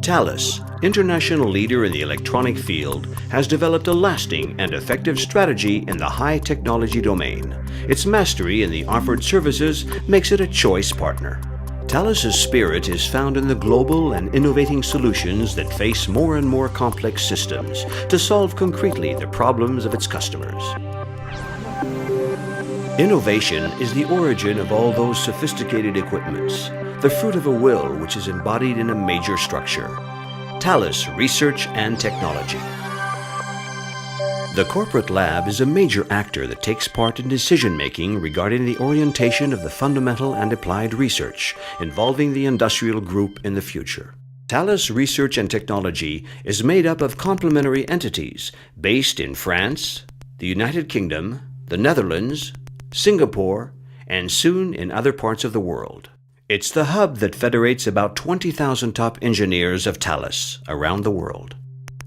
Thales, international leader in the electronic field, has developed a lasting and effective strategy in the high technology domain. Its mastery in the offered services makes it a choice partner. Thales's spirit is found in the global and innovating solutions that face more and more complex systems to solve concretely the problems of its customers. Innovation is the origin of all those sophisticated equipments, the fruit of a will which is embodied in a major structure: Thales Research and Technology. The corporate lab is a major actor that takes part in decision-making regarding the orientation of the fundamental and applied research involving the industrial group in the future. Thales Research and Technology is made up of complementary entities based in France, the United Kingdom, the Netherlands, Singapore, and soon in other parts of the world. It's the hub that federates about 20,000 top engineers of Thales around the world.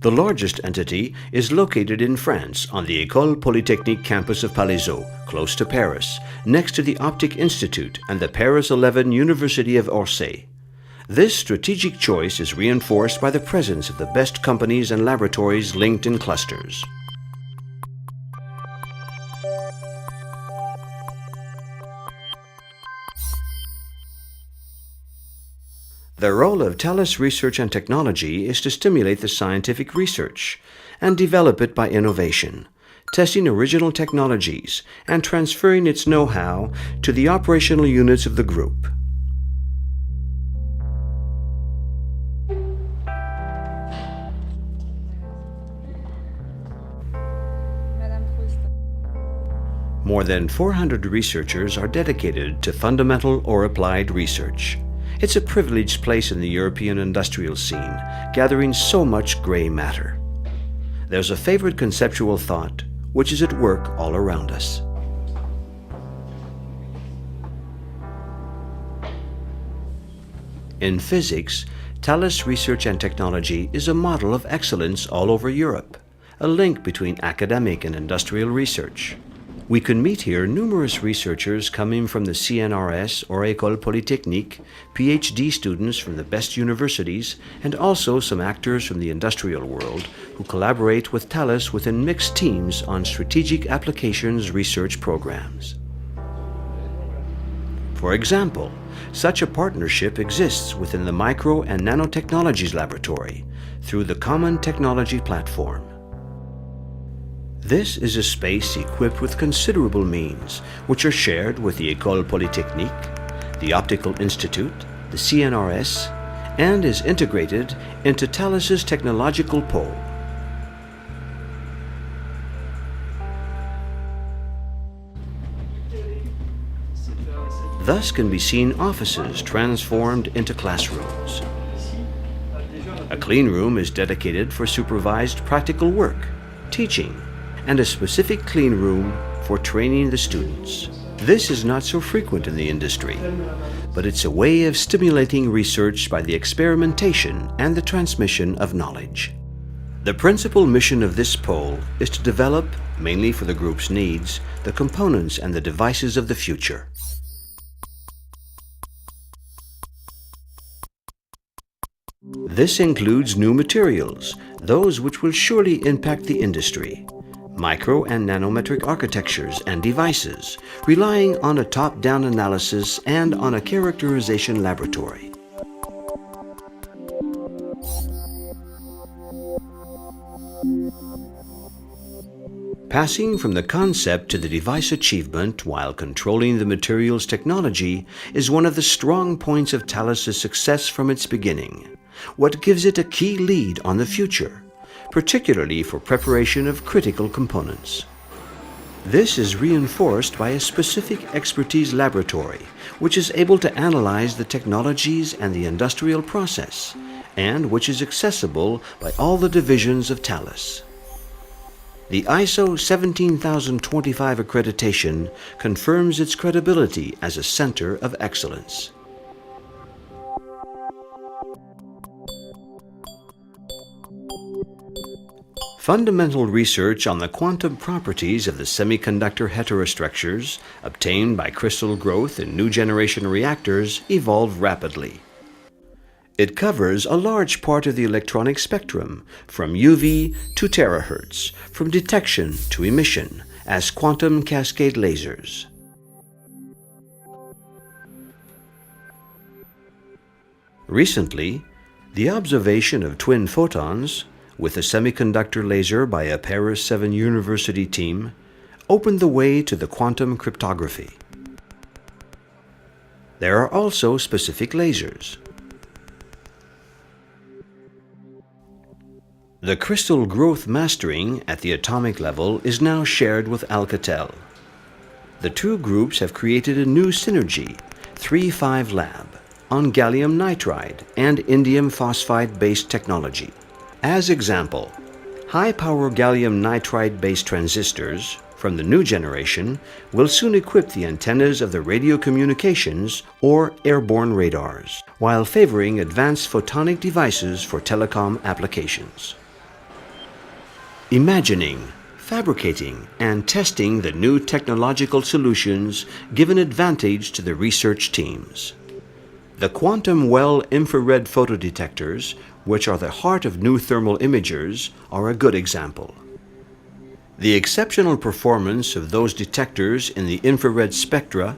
The largest entity is located in France on the École Polytechnique campus of Palaiseau, close to Paris, next to the Optic Institute and the Paris 11 University of Orsay. This strategic choice is reinforced by the presence of the best companies and laboratories linked in clusters. The role of Thales Research and Technology is to stimulate the scientific research and develop it by innovation, testing original technologies and transferring its know-how to the operational units of the group. More than 400 researchers are dedicated to fundamental or applied research. It's a privileged place in the European industrial scene, gathering so much gray matter. There's a favorite conceptual thought which is at work all around us. In physics, Thales Research and Technology is a model of excellence all over Europe, a link between academic and industrial research. We can meet here numerous researchers coming from the CNRS or École Polytechnique, PhD students from the best universities, and also some actors from the industrial world who collaborate with Thales within mixed teams on strategic applications research programs. For example, such a partnership exists within the Micro and Nanotechnologies Laboratory through the Common Technology Platform. This is a space equipped with considerable means, which are shared with the École Polytechnique, the Optical Institute, the CNRS, and is integrated into Thales's technological pole. Thus can be seen offices transformed into classrooms. A clean room is dedicated for supervised practical work, teaching, and a specific clean room for training the students. This is not so frequent in the industry, but it's a way of stimulating research by the experimentation and the transmission of knowledge. The principal mission of this pole is to develop, mainly for the group's needs, the components and the devices of the future. This includes new materials, those which will surely impact the industry, micro and nanometric architectures and devices, relying on a top-down analysis and on a characterization laboratory. Passing from the concept to the device achievement while controlling the materials technology is one of the strong points of Thales's success from its beginning, what gives it a key lead on the future, particularly for preparation of critical components. This is reinforced by a specific expertise laboratory, which is able to analyze the technologies and the industrial process, and which is accessible by all the divisions of Thales. The ISO 17025 accreditation confirms its credibility as a center of excellence. Fundamental research on the quantum properties of the semiconductor heterostructures obtained by crystal growth in new generation reactors evolved rapidly. It covers a large part of the electronic spectrum, from UV to terahertz, from detection to emission, as quantum cascade lasers. Recently, the observation of twin photons with a semiconductor laser by a Paris 7 university team opened the way to the quantum cryptography. There are also specific lasers. The crystal growth mastering at the atomic level is now shared with Alcatel. The two groups have created a new synergy, 3-5 Lab, on gallium nitride and indium phosphide-based technology. As example, high-power gallium nitride-based transistors from the new generation will soon equip the antennas of the radio communications or airborne radars, while favoring advanced photonic devices for telecom applications. Imagining, fabricating, and testing the new technological solutions give an advantage to the research teams. The quantum well infrared photodetectors, which are the heart of new thermal imagers, are a good example. The exceptional performance of those detectors in the infrared spectra,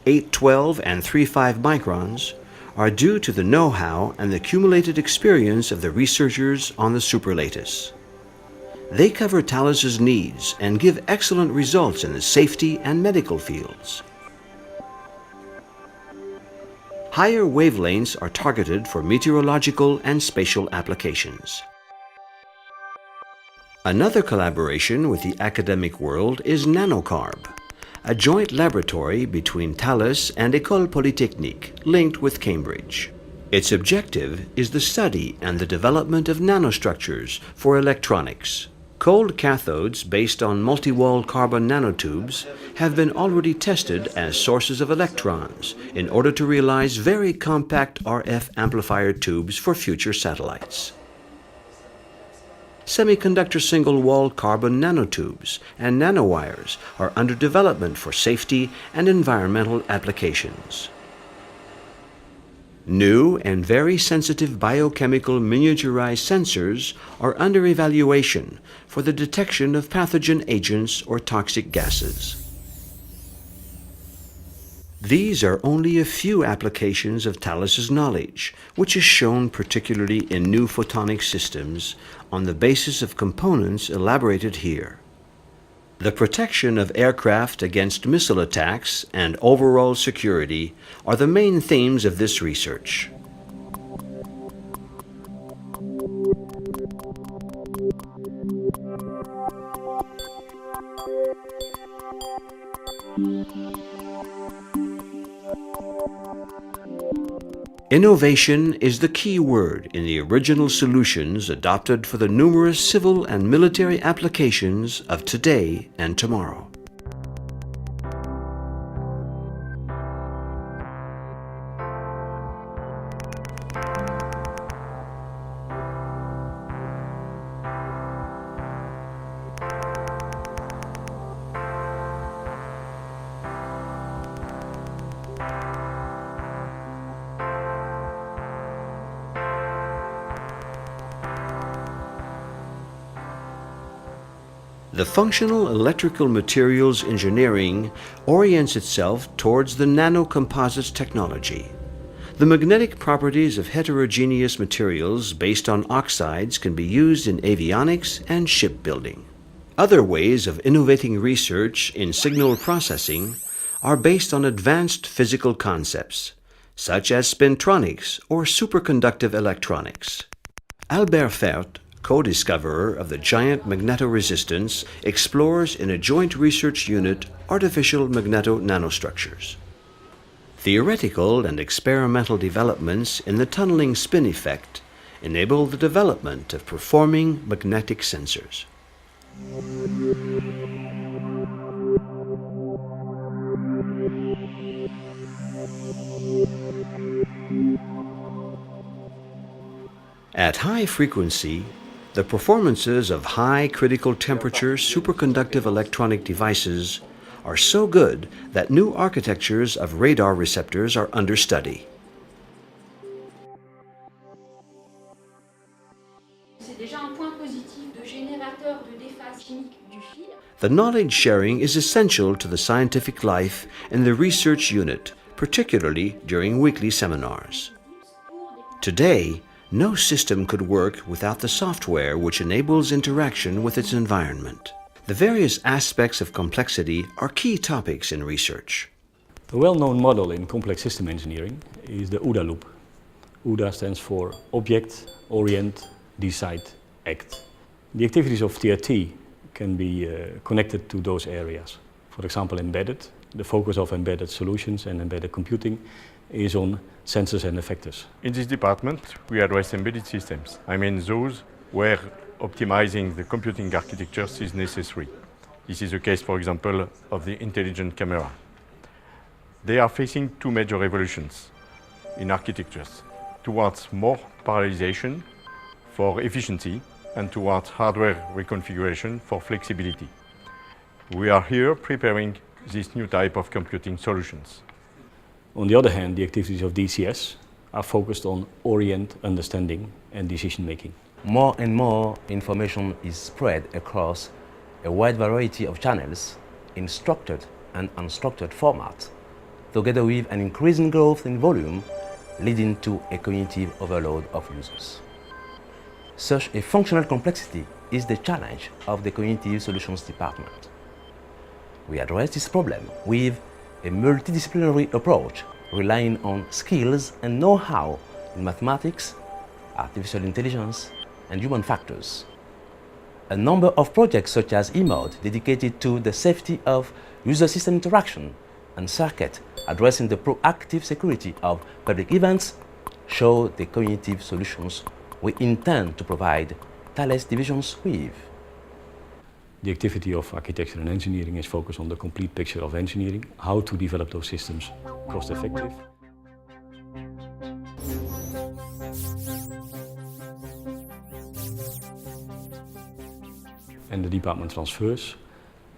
812 and 35 microns, are due to the know-how and the accumulated experience of the researchers on the superlattice. They cover Thales's needs and give excellent results in the safety and medical fields. Higher wavelengths are targeted for meteorological and spatial applications. Another collaboration with the academic world is NanoCarb, a joint laboratory between Thales and École Polytechnique, linked with Cambridge. Its objective is the study and the development of nanostructures for electronics. Cold cathodes based on multi-walled carbon nanotubes have been already tested as sources of electrons in order to realize very compact RF amplifier tubes for future satellites. Semiconductor single-walled carbon nanotubes and nanowires are under development for safety and environmental applications. New and very sensitive biochemical miniaturized sensors are under evaluation for the detection of pathogen agents or toxic gases. These are only a few applications of Thales's knowledge, which is shown particularly in new photonic systems on the basis of components elaborated here. The protection of aircraft against missile attacks and overall security are the main themes of this research. Innovation is the key word in the original solutions adopted for the numerous civil and military applications of today and tomorrow. The functional electrical materials engineering orients itself towards the nanocomposites technology. The magnetic properties of heterogeneous materials based on oxides can be used in avionics and shipbuilding. Other ways of innovating research in signal processing are based on advanced physical concepts, such as spintronics or superconductive electronics. Albert Fert, co-discoverer of the giant magnetoresistance, explores in a joint research unit artificial magneto-nanostructures. Theoretical and experimental developments in the tunneling spin effect enable the development of performing magnetic sensors. At high frequency, The performances of high critical temperature superconductive electronic devices are so good that new architectures of radar receptors are under study. The knowledge sharing is essential to the scientific life in the research unit, particularly during weekly seminars. Today, no system could work without the software which enables interaction with its environment. The various aspects of complexity are key topics in research. A well-known model in complex system engineering is the OODA loop. OODA stands for Object, Orient, Decide, Act. The activities of TRT can be connected to those areas. For example, embedded. The focus of embedded solutions and embedded computing is on sensors and effectors. In this department, we address embedded systems. I mean those where optimizing the computing architectures is necessary. This is the case, for example, of the intelligent camera. They are facing two major revolutions in architectures, towards more parallelization for efficiency and towards hardware reconfiguration for flexibility. We are here preparing this new type of computing solutions. On the other hand, the activities of DCS are focused on orient, understanding and decision making. More and more information is spread across a wide variety of channels in structured and unstructured formats, together with an increasing growth in volume, leading to a cognitive overload of users. Such a functional complexity is the challenge of the Cognitive Solutions Department. We address this problem with a multidisciplinary approach, relying on skills and know-how in mathematics, artificial intelligence, and human factors. A number of projects such as eMode, dedicated to the safety of user-system interaction, and Circuit, addressing the proactive security of public events, show the cognitive solutions we intend to provide Thales divisions with. The activity of architecture and engineering is focused on the complete picture of engineering, how to develop those systems cost-effective. And the department transfers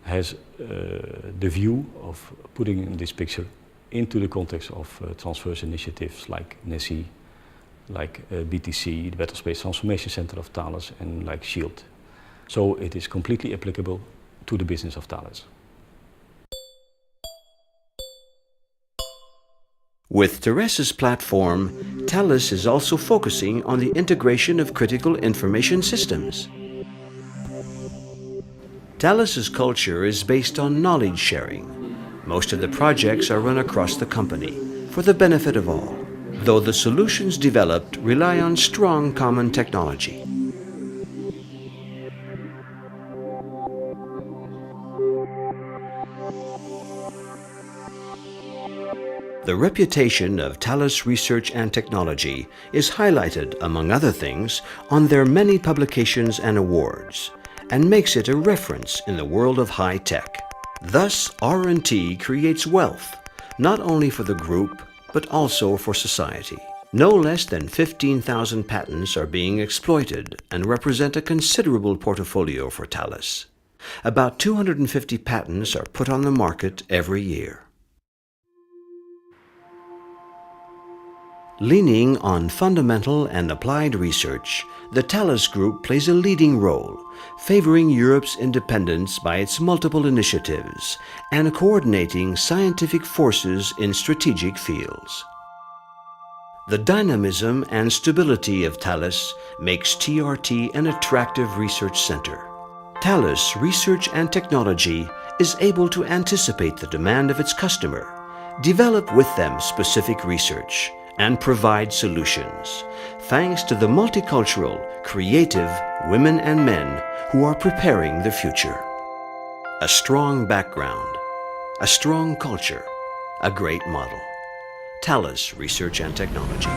has the view of putting this picture into the context of transverse initiatives like NESI, like BTC, the Battle Space Transformation Center of Thales, and like SHIELD. So it is completely applicable to the business of Thales. With Therese's platform, Thales is also focusing on the integration of critical information systems. Thales's culture is based on knowledge sharing. Most of the projects are run across the company for the benefit of all, though the solutions developed rely on strong common technology. The reputation of Thales Research and Technology is highlighted, among other things, on their many publications and awards, and makes it a reference in the world of high tech. Thus, R&T creates wealth, not only for the group, but also for society. No less than 15,000 patents are being exploited and represent a considerable portfolio for Thales. About 250 patents are put on the market every year. Leaning on fundamental and applied research, the Thales Group plays a leading role, favoring Europe's independence by its multiple initiatives and coordinating scientific forces in strategic fields. The dynamism and stability of Thales makes TRT an attractive research center. Thales Research and Technology is able to anticipate the demand of its customer, develop with them specific research, and provide solutions, thanks to the multicultural, creative women and men who are preparing the future. A strong background, a strong culture, a great model. Thales Research and Technology.